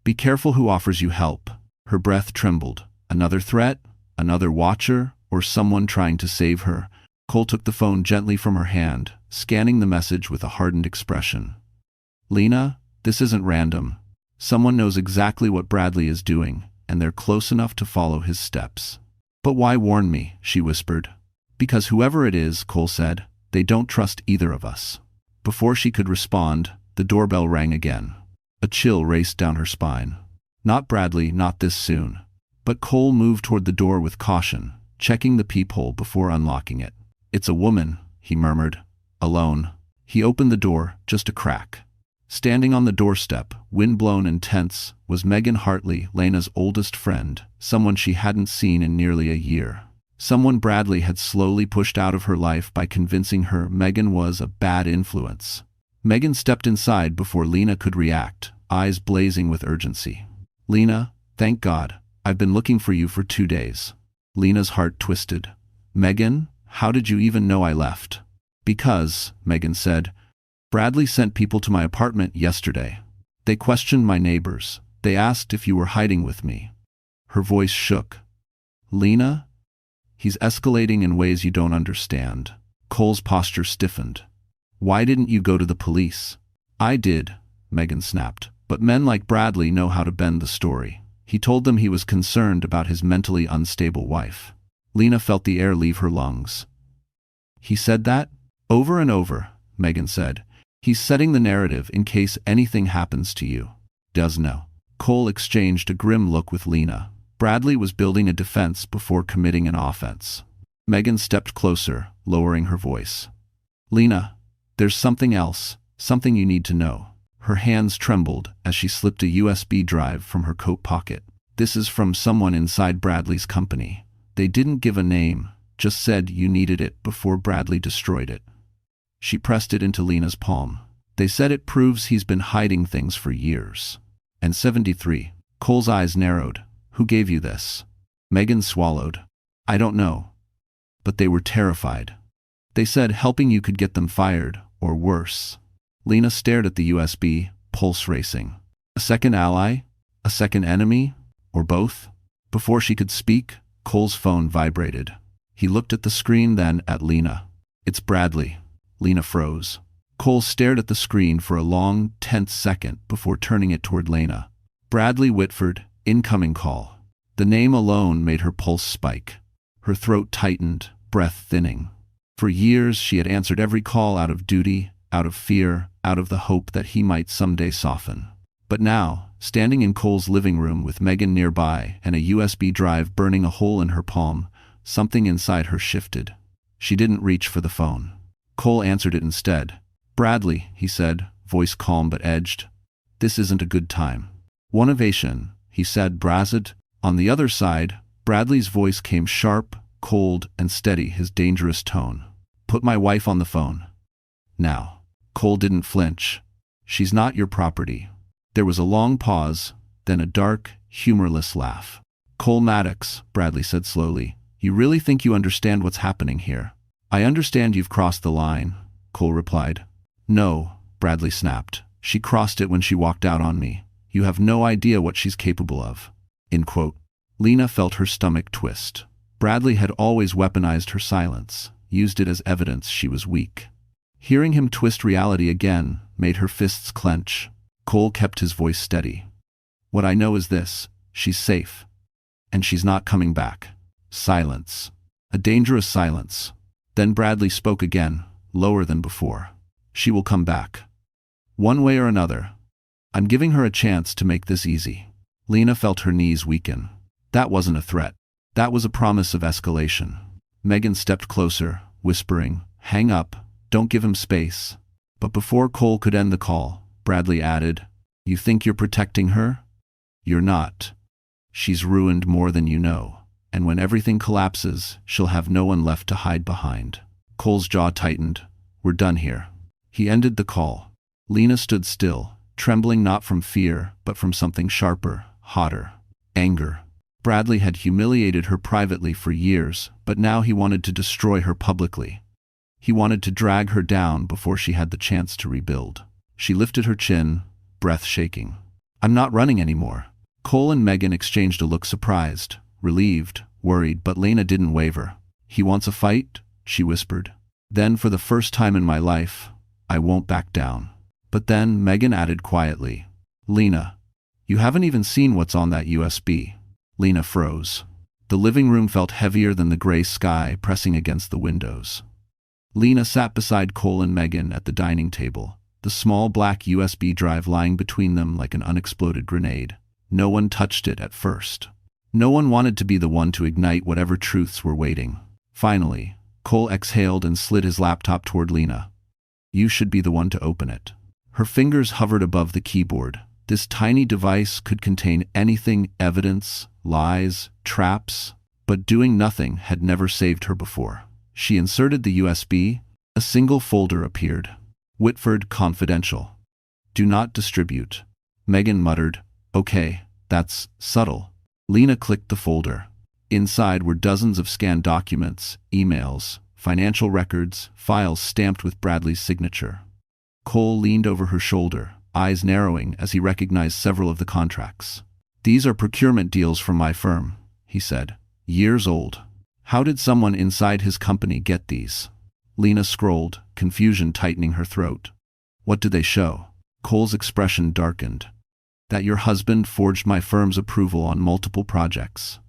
Be careful who offers you help. Her breath trembled. Another threat? Another watcher? Or someone trying to save her? Cole took the phone gently from her hand, scanning the message with a hardened expression. Lena, this isn't random. Someone knows exactly what Bradley is doing, and they're close enough to follow his steps. But why warn me? She whispered. Because whoever it is, Cole said, they don't trust either of us. Before she could respond, the doorbell rang again. A chill raced down her spine. Not Bradley, not this soon. But Cole moved toward the door with caution, checking the peephole before unlocking it. It's a woman, he murmured. Alone. He opened the door, just a crack. Standing on the doorstep, windblown and tense, was Megan Hartley, Lena's oldest friend, someone she hadn't seen in nearly a year. Someone Bradley had slowly pushed out of her life by convincing her Megan was a bad influence. Megan stepped inside before Lena could react, eyes blazing with urgency. Lena, thank God, I've been looking for you for 2 days. Lena's heart twisted. Megan, how did you even know I left? Because, Megan said, Bradley sent people to my apartment yesterday. They questioned my neighbors. They asked if you were hiding with me. Her voice shook. Lena? He's escalating in ways you don't understand. Cole's posture stiffened. Why didn't you go to the police? I did, Megan snapped. But men like Bradley know how to bend the story. He told them he was concerned about his mentally unstable wife. Lena felt the air leave her lungs. He said that? Over and over, Megan said. He's setting the narrative in case anything happens to you. Does know. Cole exchanged a grim look with Lena. Bradley was building a defense before committing an offense. Megan stepped closer, lowering her voice. Lena, there's something else, something you need to know. Her hands trembled as she slipped a USB drive from her coat pocket. This is from someone inside Bradley's company. They didn't give a name, just said you needed it before Bradley destroyed it. She pressed it into Lena's palm. They said it proves he's been hiding things for years. And 73. Cole's eyes narrowed. Who gave you this? Megan swallowed. I don't know. But they were terrified. They said helping you could get them fired, or worse. Lena stared at the USB, pulse racing. A second ally? A second enemy? Or both? Before she could speak, Cole's phone vibrated. He looked at the screen, then at Lena. It's Bradley. Lena froze. Cole stared at the screen for a long, tense second before turning it toward Lena. Bradley Whitford, incoming call. The name alone made her pulse spike. Her throat tightened, breath thinning. For years she had answered every call out of duty, out of fear, out of the hope that he might someday soften. But now, standing in Cole's living room with Megan nearby and a USB drive burning a hole in her palm, something inside her shifted. She didn't reach for the phone. Cole answered it instead. Bradley, he said, voice calm but edged. This isn't a good time. One ovation, he said, brazzed. On the other side, Bradley's voice came sharp, cold, and steady, his dangerous tone. Put my wife on the phone. Now. Cole didn't flinch. She's not your property. There was a long pause, then a dark, humorless laugh. Cole Maddox, Bradley said slowly, you really think you understand what's happening here? I understand you've crossed the line, Cole replied. No, Bradley snapped. She crossed it when she walked out on me. You have no idea what she's capable of. End quote. Lena felt her stomach twist. Bradley had always weaponized her silence, used it as evidence she was weak. Hearing him twist reality again made her fists clench. Cole kept his voice steady. What I know is this, she's safe. And she's not coming back. Silence. A dangerous silence. Then Bradley spoke again, lower than before. She will come back. One way or another. I'm giving her a chance to make this easy. Lena felt her knees weaken. That wasn't a threat. That was a promise of escalation. Megan stepped closer, whispering, hang up, don't give him space. But before Cole could end the call, Bradley added, you think you're protecting her? You're not. She's ruined more than you know, and when everything collapses, she'll have no one left to hide behind. Cole's jaw tightened. We're done here. He ended the call. Lena stood still, trembling not from fear, but from something sharper, hotter. Anger. Bradley had humiliated her privately for years, but now he wanted to destroy her publicly. He wanted to drag her down before she had the chance to rebuild. She lifted her chin, breath shaking. I'm not running anymore. Cole and Megan exchanged a look, surprised, relieved, worried, but Lena didn't waver. He wants a fight? She whispered. Then, for the first time in my life, I won't back down. But then Megan added quietly, Lena, you haven't even seen what's on that USB. Lena froze. The living room felt heavier than the gray sky pressing against the windows. Lena sat beside Cole and Megan at the dining table, the small black USB drive lying between them like an unexploded grenade. No one touched it at first. No one wanted to be the one to ignite whatever truths were waiting. Finally, Cole exhaled and slid his laptop toward Lena. You should be the one to open it. Her fingers hovered above the keyboard. This tiny device could contain anything, evidence, lies, traps, but doing nothing had never saved her before. She inserted the USB. A single folder appeared. Whitford Confidential. Do not distribute. Megan muttered, okay, that's subtle. Lena clicked the folder. Inside were dozens of scanned documents, emails, financial records, files stamped with Bradley's signature. Cole leaned over her shoulder, eyes narrowing as he recognized several of the contracts. "These are procurement deals from my firm," he said. "Years old. How did someone inside his company get these?" Lena scrolled, confusion tightening her throat. "What do they show?" Cole's expression darkened. "That your husband forged my firm's approval on multiple projects.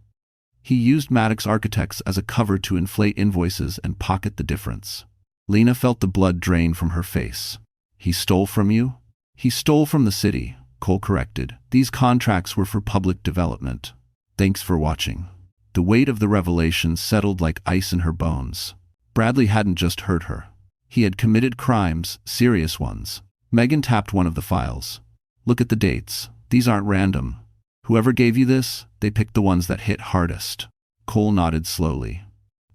He used Maddox Architects as a cover to inflate invoices and pocket the difference." Lena felt the blood drain from her face. "He stole from you?" "He stole from the city," Cole corrected. "These contracts were for public development." "Thanks for watching." The weight of the revelation settled like ice in her bones. Bradley hadn't just hurt her. He had committed crimes, serious ones. Megan tapped one of the files. "Look at the dates. These aren't random. Whoever gave you this, they picked the ones that hit hardest." Cole nodded slowly.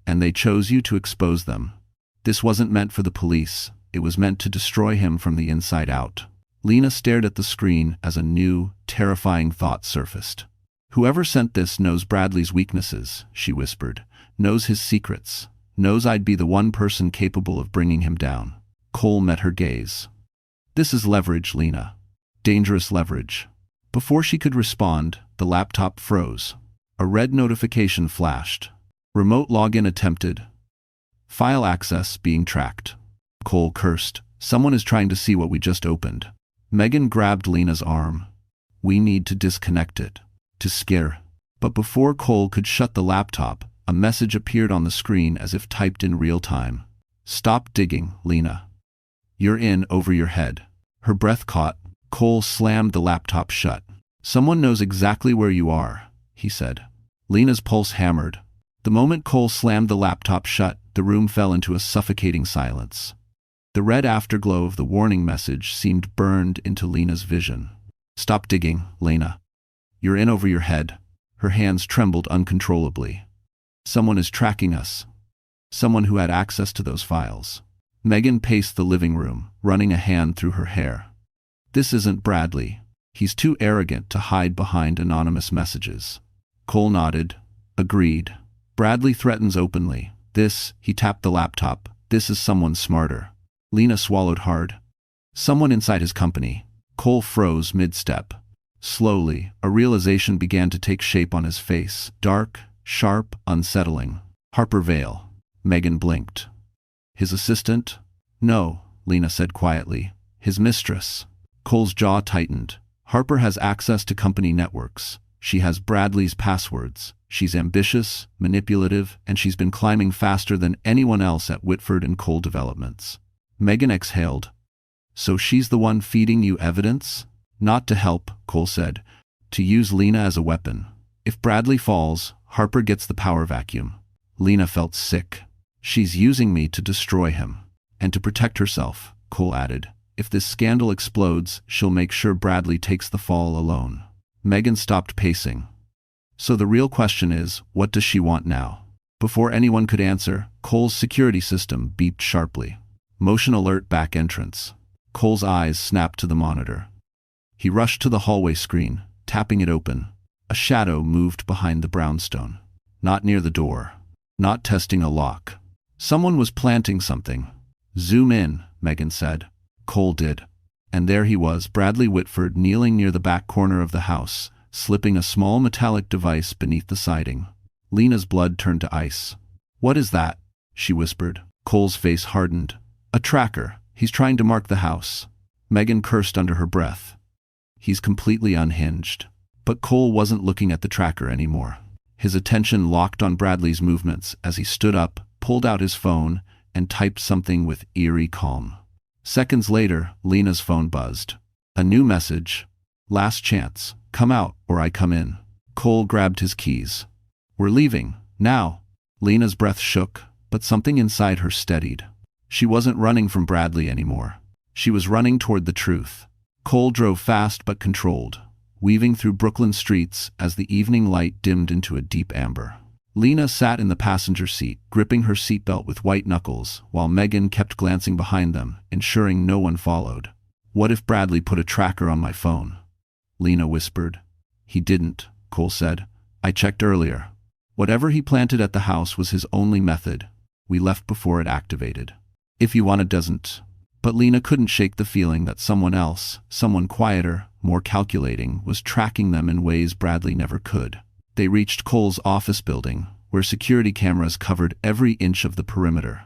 "And they chose you to expose them. This wasn't meant for the police. It was meant to destroy him from the inside out." Lena stared at the screen as a new, terrifying thought surfaced. "Whoever sent this knows Bradley's weaknesses," she whispered. "Knows his secrets. Knows I'd be the one person capable of bringing him down." Cole met her gaze. "This is leverage, Lena. Dangerous leverage." Before she could respond, the laptop froze. A red notification flashed. "Remote login attempted. File access being tracked." Cole cursed. "Someone is trying to see what we just opened." Megan grabbed Lena's arm. "We need to disconnect it. To scare." But before Cole could shut the laptop, a message appeared on the screen as if typed in real time. "Stop digging, Lena. You're in over your head." Her breath caught. Cole slammed the laptop shut. "Someone knows exactly where you are," he said. Lena's pulse hammered. The moment Cole slammed the laptop shut, the room fell into a suffocating silence. The red afterglow of the warning message seemed burned into Lena's vision. "Stop digging, Lena. You're in over your head." Her hands trembled uncontrollably. "Someone is tracking us. Someone who had access to those files." Megan paced the living room, running a hand through her hair. "This isn't Bradley. He's too arrogant to hide behind anonymous messages." Cole nodded. "Agreed. Bradley threatens openly. This," he tapped the laptop, "this is someone smarter." Lena swallowed hard. "Someone inside his company." Cole froze mid-step. Slowly, a realization began to take shape on his face. Dark, sharp, unsettling. "Harper Vale." Megan blinked. "His assistant?" "No," Lena said quietly. "His mistress." Cole's jaw tightened. "Harper has access to company networks. She has Bradley's passwords. She's ambitious, manipulative, and she's been climbing faster than anyone else at Whitford and Cole Developments." Megan exhaled. "So she's the one feeding you evidence?" "Not to help," Cole said. "To use Lena as a weapon. If Bradley falls, Harper gets the power vacuum." Lena felt sick. "She's using me to destroy him. And to protect herself," Cole added. "If this scandal explodes, she'll make sure Bradley takes the fall alone." Megan stopped pacing. "So the real question is, what does she want now?" Before anyone could answer, Cole's security system beeped sharply. "Motion alert back entrance." Cole's eyes snapped to the monitor. He rushed to the hallway screen, tapping it open. A shadow moved behind the brownstone. Not near the door. Not testing a lock. Someone was planting something. "Zoom in," Megan said. Cole did. And there he was, Bradley Whitford, kneeling near the back corner of the house, slipping a small metallic device beneath the siding. Lena's blood turned to ice. "What is that?" she whispered. Cole's face hardened. "A tracker. He's trying to mark the house." Megan cursed under her breath. "He's completely unhinged." But Cole wasn't looking at the tracker anymore. His attention locked on Bradley's movements as he stood up, pulled out his phone, and typed something with eerie calm. Seconds later, Lena's phone buzzed. A new message. "Last chance. Come out, or I come in." Cole grabbed his keys. "We're leaving. Now." Lena's breath shook, but something inside her steadied. She wasn't running from Bradley anymore. She was running toward the truth. Cole drove fast but controlled, weaving through Brooklyn streets as the evening light dimmed into a deep amber. Lena sat in the passenger seat, gripping her seatbelt with white knuckles, while Megan kept glancing behind them, ensuring no one followed. "What if Bradley put a tracker on my phone?" Lena whispered. "He didn't," Cole said. "I checked earlier. Whatever he planted at the house was his only method. We left before it activated." "If you want it doesn't." But Lena couldn't shake the feeling that someone else, someone quieter, more calculating, was tracking them in ways Bradley never could. They reached Cole's office building, where security cameras covered every inch of the perimeter.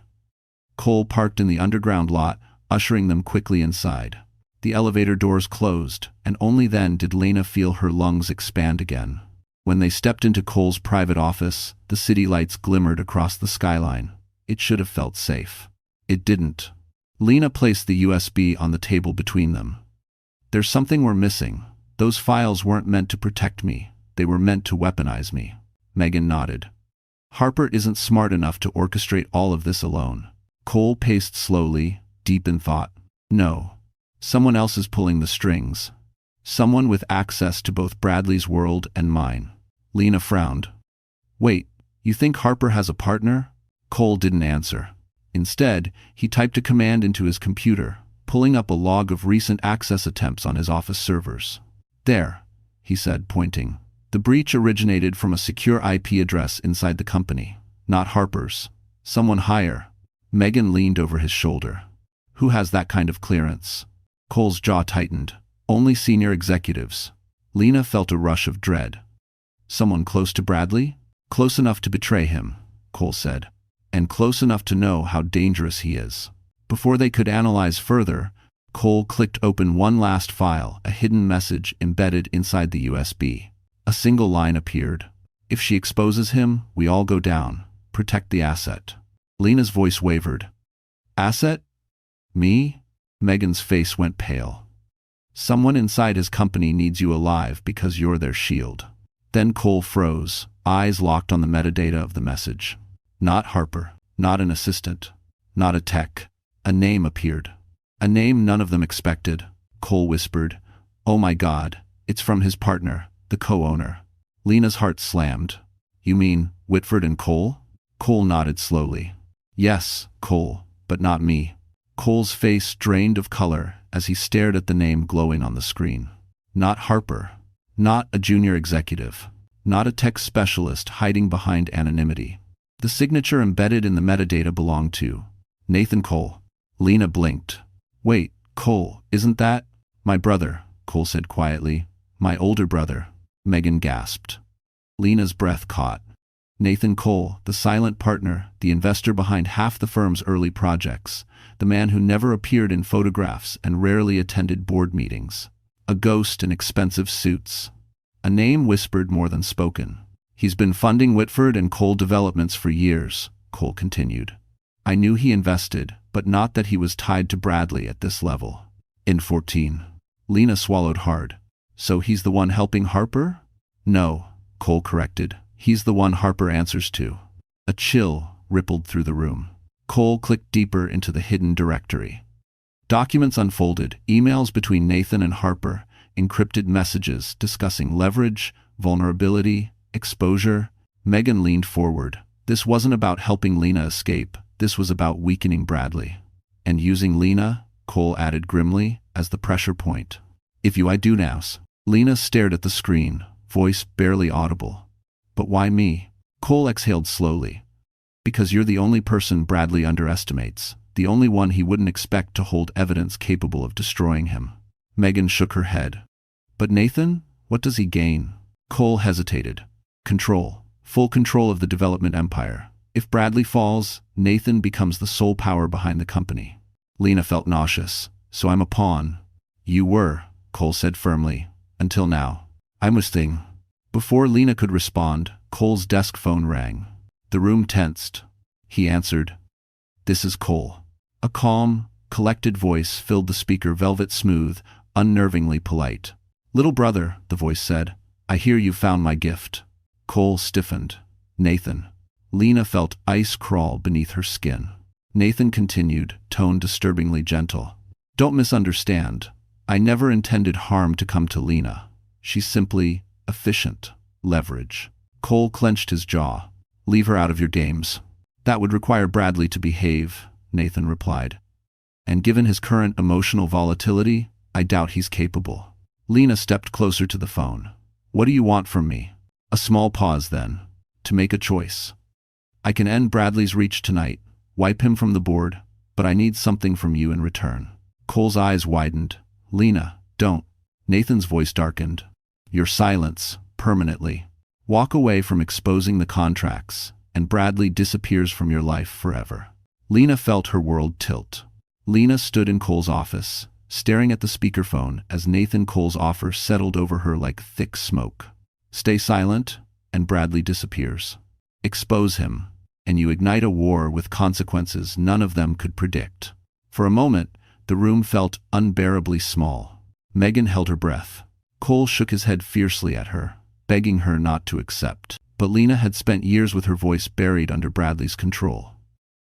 Cole parked in the underground lot, ushering them quickly inside. The elevator doors closed, and only then did Lena feel her lungs expand again. When they stepped into Cole's private office, the city lights glimmered across the skyline. It should have felt safe. It didn't. Lena placed the USB on the table between them. "There's something we're missing. Those files weren't meant to protect me. They were meant to weaponize me." Megan nodded. "Harper isn't smart enough to orchestrate all of this alone." Cole paced slowly, deep in thought. "No. Someone else is pulling the strings. Someone with access to both Bradley's world and mine." Lena frowned. "Wait, you think Harper has a partner?" Cole didn't answer. Instead, he typed a command into his computer, pulling up a log of recent access attempts on his office servers. "There," he said, pointing. "The breach originated from a secure IP address inside the company. Not Harper's. Someone higher." Megan leaned over his shoulder. "Who has that kind of clearance?" Cole's jaw tightened. "Only senior executives." Lena felt a rush of dread. "Someone close to Bradley?" "Close enough to betray him," Cole said. "And close enough to know how dangerous he is." Before they could analyze further, Cole clicked open one last file, a hidden message embedded inside the USB. A single line appeared. "If she exposes him, we all go down. Protect the asset." Lena's voice wavered. "Asset? Me?" Megan's face went pale. "Someone inside his company needs you alive because you're their shield." Then Cole froze, eyes locked on the metadata of the message. Not Harper, not an assistant, not a tech. A name appeared. A name none of them expected. Cole whispered, "Oh my God, it's from his partner, the co-owner." Lena's heart slammed. "You mean Whitford and Cole?" Cole nodded slowly. "Yes, Cole, but not me." Cole's face drained of color as he stared at the name glowing on the screen. Not Harper. Not a junior executive. Not a tech specialist hiding behind anonymity. The signature embedded in the metadata belonged to Nathan Cole. Lena blinked. "Wait, Cole, isn't that—" "My brother," Cole said quietly. "My older brother." Megan gasped. Lena's breath caught. Nathan Cole, the silent partner, the investor behind half the firm's early projects, the man who never appeared in photographs and rarely attended board meetings. A ghost in expensive suits. A name whispered more than spoken. "He's been funding Whitford and Cole developments for years," Cole continued. "I knew he invested, but not that he was tied to Bradley at this level." In 14. Lena swallowed hard. "So he's the one helping Harper?" "No," Cole corrected. "He's the one Harper answers to." A chill rippled through the room. Cole clicked deeper into the hidden directory. Documents unfolded, emails between Nathan and Harper, encrypted messages discussing leverage, vulnerability, exposure. Megan leaned forward. This wasn't about helping Lena escape. This was about weakening Bradley. "And using Lena," Cole added grimly, "as the pressure point. If I do now." Lena stared at the screen, voice barely audible. "But why me?" Cole exhaled slowly. "Because you're the only person Bradley underestimates, the only one he wouldn't expect to hold evidence capable of destroying him." Megan shook her head. "But Nathan, what does he gain?" Cole hesitated. "Control. Full control of the development empire. If Bradley falls, Nathan becomes the sole power behind the company." Lena felt nauseous. "So I'm a pawn." "You were," Cole said firmly. "Until now." "I'm a thing." Before Lena could respond, Cole's desk phone rang. The room tensed. He answered. "This is Cole." A calm, collected voice filled the speaker, velvet smooth, unnervingly polite. "Little brother," the voice said, "I hear you found my gift." Cole stiffened. "Nathan." Lena felt ice crawl beneath her skin. Nathan continued, tone disturbingly gentle. "Don't misunderstand. I never intended harm to come to Lena. She's simply efficient leverage." Cole clenched his jaw. "Leave her out of your games." "That would require Bradley to behave," Nathan replied. "And given his current emotional volatility, I doubt he's capable." Lena stepped closer to the phone. "What do you want from me?" A small pause then. "To make a choice. I can end Bradley's reach tonight, wipe him from the board, but I need something from you in return." Cole's eyes widened. "Lena, don't." Nathan's voice darkened. "Your silence, permanently. Walk away from exposing the contracts, and Bradley disappears from your life forever." Lena felt her world tilt. Lena stood in Cole's office, staring at the speakerphone as Nathan Cole's offer settled over her like thick smoke. Stay silent, and Bradley disappears. Expose him, and you ignite a war with consequences none of them could predict. For a moment, the room felt unbearably small. Megan held her breath. Cole shook his head fiercely at her, begging her not to accept. But Lena had spent years with her voice buried under Bradley's control.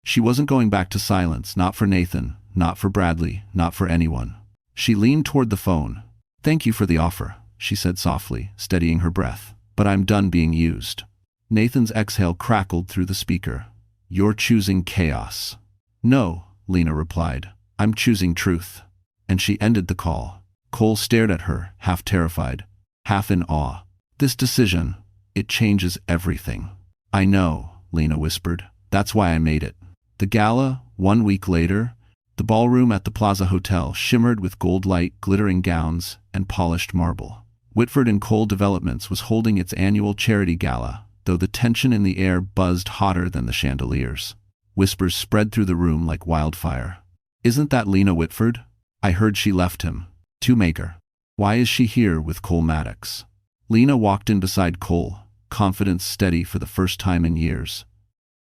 She wasn't going back to silence, not for Nathan, not for Bradley, not for anyone. She leaned toward the phone. "Thank you for the offer," she said softly, steadying her breath. "But I'm done being used." Nathan's exhale crackled through the speaker. "You're choosing chaos." "No," Lena replied. "I'm choosing truth." And she ended the call. Cole stared at her, half terrified, half in awe. "This decision, it changes everything." "I know," Lena whispered. "That's why I made it." The gala, 1 week later, the ballroom at the Plaza Hotel shimmered with gold light, glittering gowns, and polished marble. Whitford and Cole Developments was holding its annual charity gala, though the tension in the air buzzed hotter than the chandeliers. Whispers spread through the room like wildfire. "Isn't that Lena Whitford? I heard she left him. To make her. Why is she here with Cole Maddox?" Lena walked in beside Cole, confidence steady for the first time in years.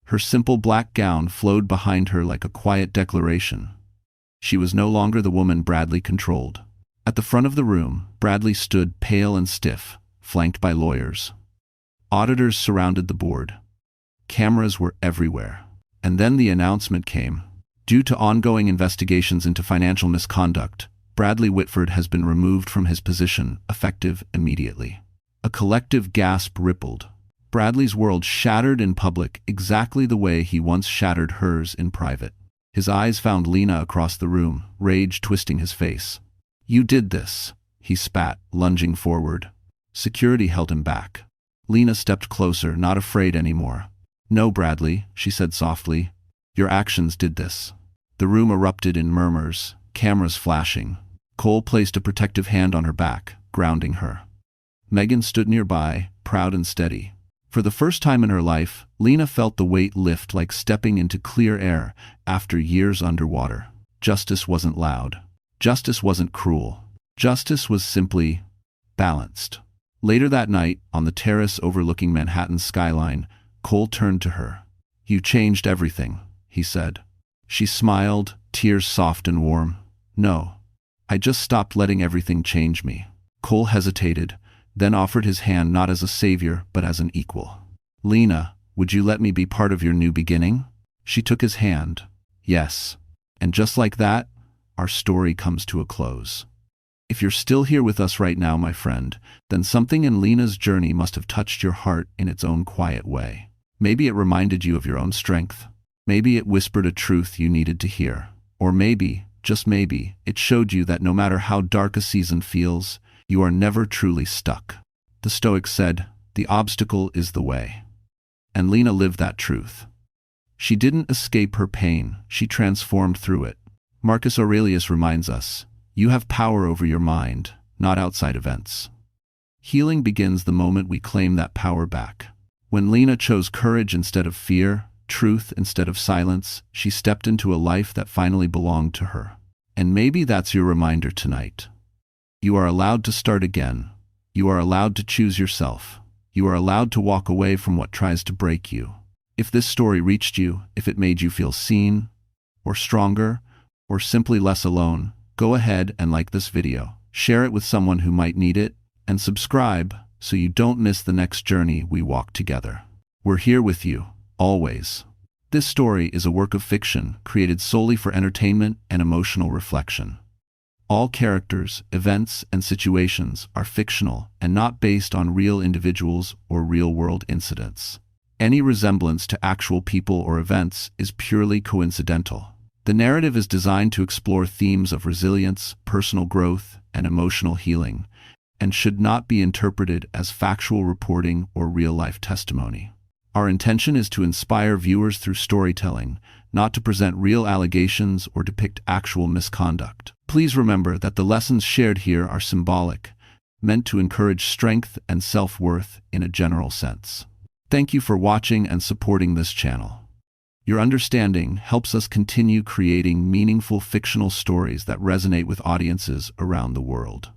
Her simple black gown flowed behind her like a quiet declaration. She was no longer the woman Bradley controlled. At the front of the room, Bradley stood pale and stiff, flanked by lawyers. Auditors surrounded the board. Cameras were everywhere. And then the announcement came. Due to ongoing investigations into financial misconduct, Bradley Whitford has been removed from his position, effective immediately. A collective gasp rippled. Bradley's world shattered in public exactly the way he once shattered hers in private. His eyes found Lena across the room, rage twisting his face. "You did this," he spat, lunging forward. Security held him back. Lena stepped closer, not afraid anymore. "No, Bradley," she said softly. "Your actions did this." The room erupted in murmurs, cameras flashing. Cole placed a protective hand on her back, grounding her. Megan stood nearby, proud and steady. For the first time in her life, Lena felt the weight lift like stepping into clear air after years underwater. Justice wasn't loud. Justice wasn't cruel. Justice was simply balanced. Later that night, on the terrace overlooking Manhattan's skyline, Cole turned to her. "You changed everything," he said. She smiled, tears soft and warm. "No, I just stopped letting everything change me." Cole hesitated, then offered his hand not as a savior but as an equal. "Lena, would you let me be part of your new beginning?" She took his hand. "Yes." And just like that, our story comes to a close. If you're still here with us right now, my friend, then something in Lena's journey must have touched your heart in its own quiet way. Maybe it reminded you of your own strength. Maybe it whispered a truth you needed to hear. Or maybe, just maybe, it showed you that no matter how dark a season feels, you are never truly stuck. The Stoics said, "The obstacle is the way." And Lena lived that truth. She didn't escape her pain, she transformed through it. Marcus Aurelius reminds us, "You have power over your mind, not outside events." Healing begins the moment we claim that power back. When Lena chose courage instead of fear, truth instead of silence, she stepped into a life that finally belonged to her. And maybe that's your reminder tonight. You are allowed to start again. You are allowed to choose yourself. You are allowed to walk away from what tries to break you. If this story reached you, if it made you feel seen, or stronger, or simply less alone, go ahead and like this video. Share it with someone who might need it, and subscribe so you don't miss the next journey we walk together. We're here with you, always. This story is a work of fiction created solely for entertainment and emotional reflection. All characters, events, and situations are fictional and not based on real individuals or real-world incidents. Any resemblance to actual people or events is purely coincidental. The narrative is designed to explore themes of resilience, personal growth, and emotional healing, and should not be interpreted as factual reporting or real-life testimony. Our intention is to inspire viewers through storytelling, not to present real allegations or depict actual misconduct. Please remember that the lessons shared here are symbolic, meant to encourage strength and self-worth in a general sense. Thank you for watching and supporting this channel. Your understanding helps us continue creating meaningful fictional stories that resonate with audiences around the world.